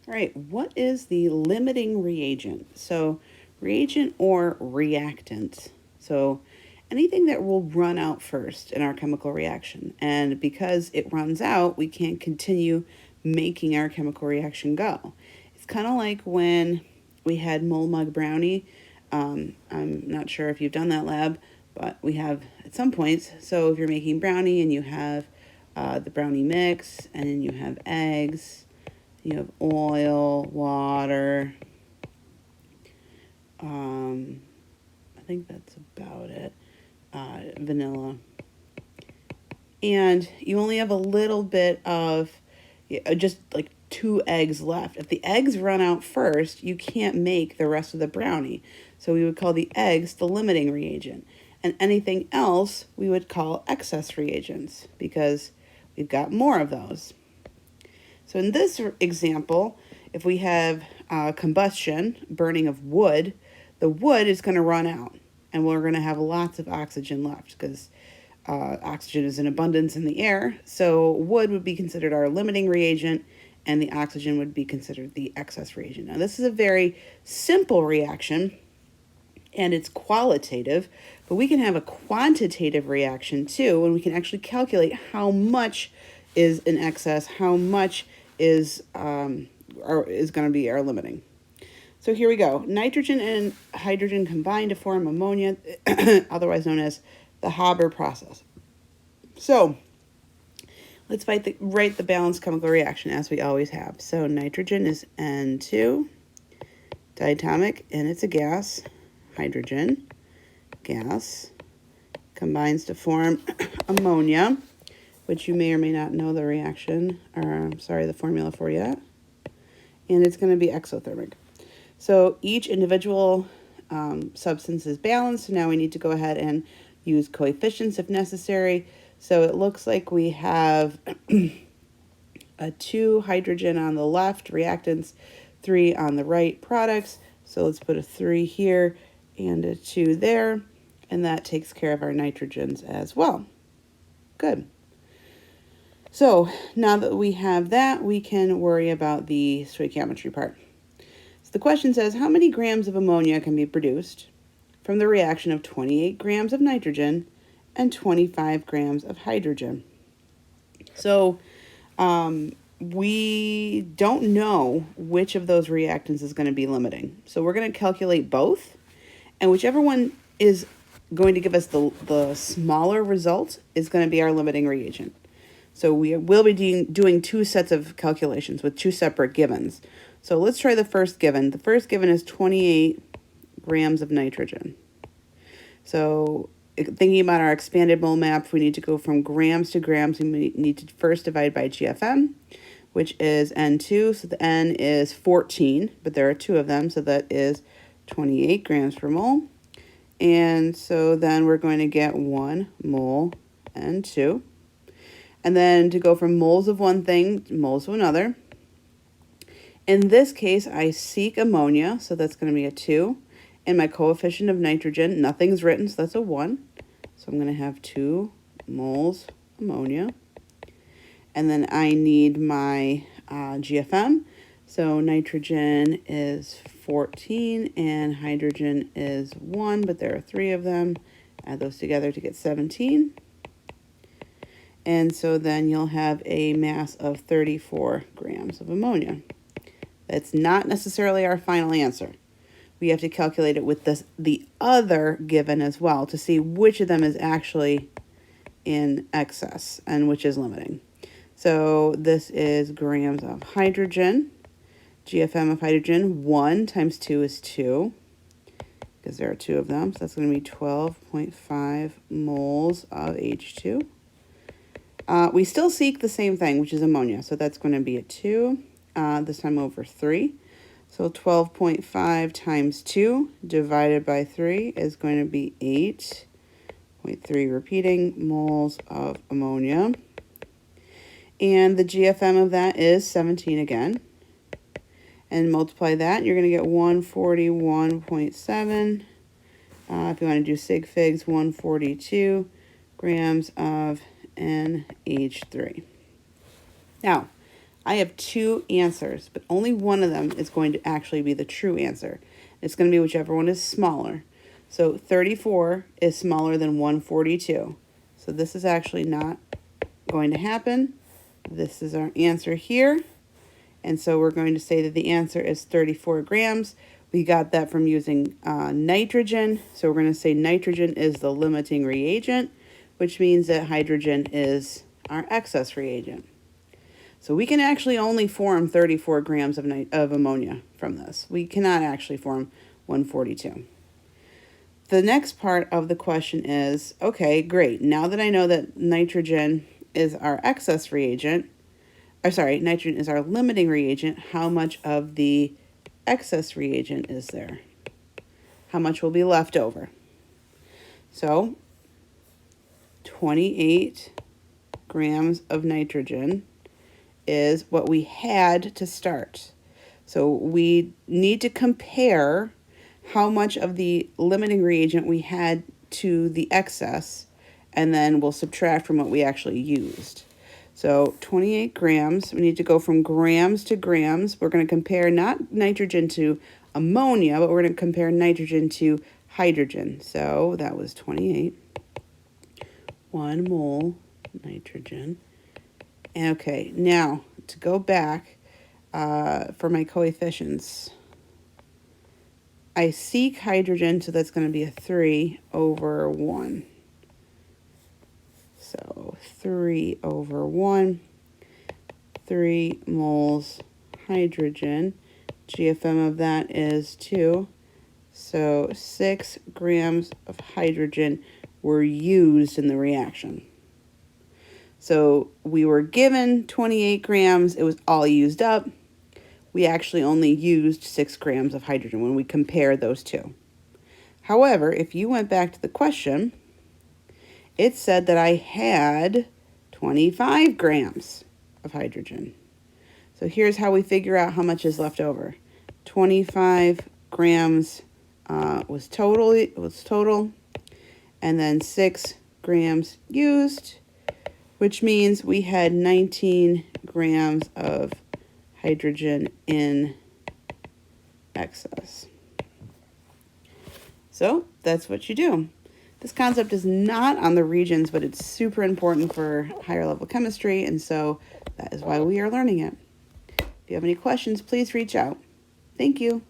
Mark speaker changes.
Speaker 1: All right, what is the limiting reagent? So, reagent or reactant. So, anything that will run out first in our chemical reaction. And because it runs out, we can't continue making our chemical reaction go. It's kind of like when we had mold mug brownie. I'm not sure if you've done that lab, but we have at some points. So, if you're making brownie and you have the brownie mix, and then you have eggs, you have oil, water. Um, I think that's about it. Vanilla. And you only have a little bit of just like 2 eggs left. If the eggs run out first, you can't make the rest of the brownie. So we would call the eggs the limiting reagent. And anything else we would call excess reagents because we've got more of those. So in this example, if we have combustion, burning of wood, the wood is going to run out and we're going to have lots of oxygen left because oxygen is in abundance in the air. So wood would be considered our limiting reagent and the oxygen would be considered the excess reagent. Now this is a very simple reaction and it's qualitative, but we can have a quantitative reaction too, and we can actually calculate how much is in excess, how much is is going to be our limiting. So here we go. Nitrogen and hydrogen combine to form ammonia, otherwise known as the Haber process. So let's write the balanced chemical reaction as we always have. So nitrogen is N2, diatomic, and it's a gas. Hydrogen, gas, combines to form ammonia, which you may or may not know the reaction, or the formula for yet. And it's going to be exothermic. So each individual substance is balanced. So now we need to go ahead and use coefficients if necessary. So it looks like we have a 2 hydrogen on the left, reactants, 3 on the right, products. So let's put a 3 here and a 2 there, and that takes care of our nitrogens as well. Good. So now that we have that, we can worry about the stoichiometry part. So the question says, how many grams of ammonia can be produced from the reaction of 28 grams of nitrogen and 25 grams of hydrogen? So we don't know which of those reactants is going to be limiting. So we're going to calculate both, and whichever one is going to give us the smaller result is going to be our limiting reagent. So we will be doing 2 sets of calculations with 2 separate givens. So let's try the first given. The first given is 28 grams of nitrogen. So thinking about our expanded mole map, we need to go from grams to grams. We need to first divide by GFM, which is N2. So the N is 14, but there are 2 of them. So that is 28 grams per mole. And so then we're going to get 1 mole N2. And then to go from moles of one thing to moles of another. In this case, I seek ammonia, so that's going to be a 2. And my coefficient of nitrogen, nothing's written, so that's a 1. So I'm going to have 2 moles ammonia. And then I need my GFM. So nitrogen is 14 and hydrogen is 1, but there are 3 of them. Add those together to get 17. And so then you'll have a mass of 34 grams of ammonia. That's not necessarily our final answer. We have to calculate it with the other given as well to see which of them is actually in excess and which is limiting. So this is grams of hydrogen. GFM of hydrogen, 1 times 2 is 2, because there are 2 of them. So that's going to be 12.5 moles of H2. We still seek the same thing, which is ammonia. So that's going to be a 2, this time over 3. So 12.5 times 2 divided by 3 is going to be 8.3, repeating, moles of ammonia. And the GFM of that is 17 again. And multiply that, and you're going to get 141.7. If you want to do sig figs, 142 grams of NH3. Now, I have two answers, but only one of them is going to actually be the true answer. It's going to be whichever one is smaller. So 34 is smaller than 142. So this is actually not going to happen. This is our answer here. And so we're going to say that the answer is 34 grams. We got that from using nitrogen. So we're going to say nitrogen is the limiting reagent, which means that hydrogen is our excess reagent. So we can actually only form 34 grams of ammonia from this. We cannot actually form 142. The next part of the question is, okay, great. Now that I know that nitrogen is our excess reagent, nitrogen is our limiting reagent, how much of the excess reagent is there? How much will be left over? So 28 grams of nitrogen is what we had to start. So we need to compare how much of the limiting reagent we had to the excess, and then we'll subtract from what we actually used. So 28 grams, we need to go from grams to grams. We're going to compare not nitrogen to ammonia, but we're going to compare nitrogen to hydrogen. So that was 28. 1 mole nitrogen. Okay, now to go back for my coefficients. I seek hydrogen, so that's going to be a 3 over 1. So 3 over 1, 3 moles hydrogen. GFM of that is 2. So 6 grams of hydrogen were used in the reaction. So we were given 28 grams. It was all used up. We actually only used 6 grams of hydrogen when we compared those two. However, if you went back to the question, it said that I had 25 grams of hydrogen. So here's how we figure out how much is left over. 25 grams was total, and then 6 grams used, which means we had 19 grams of hydrogen in excess. So that's what you do. This concept is not on the Reagents, but it's super important for higher level chemistry, and so that is why we are learning it. If you have any questions, please reach out. Thank you.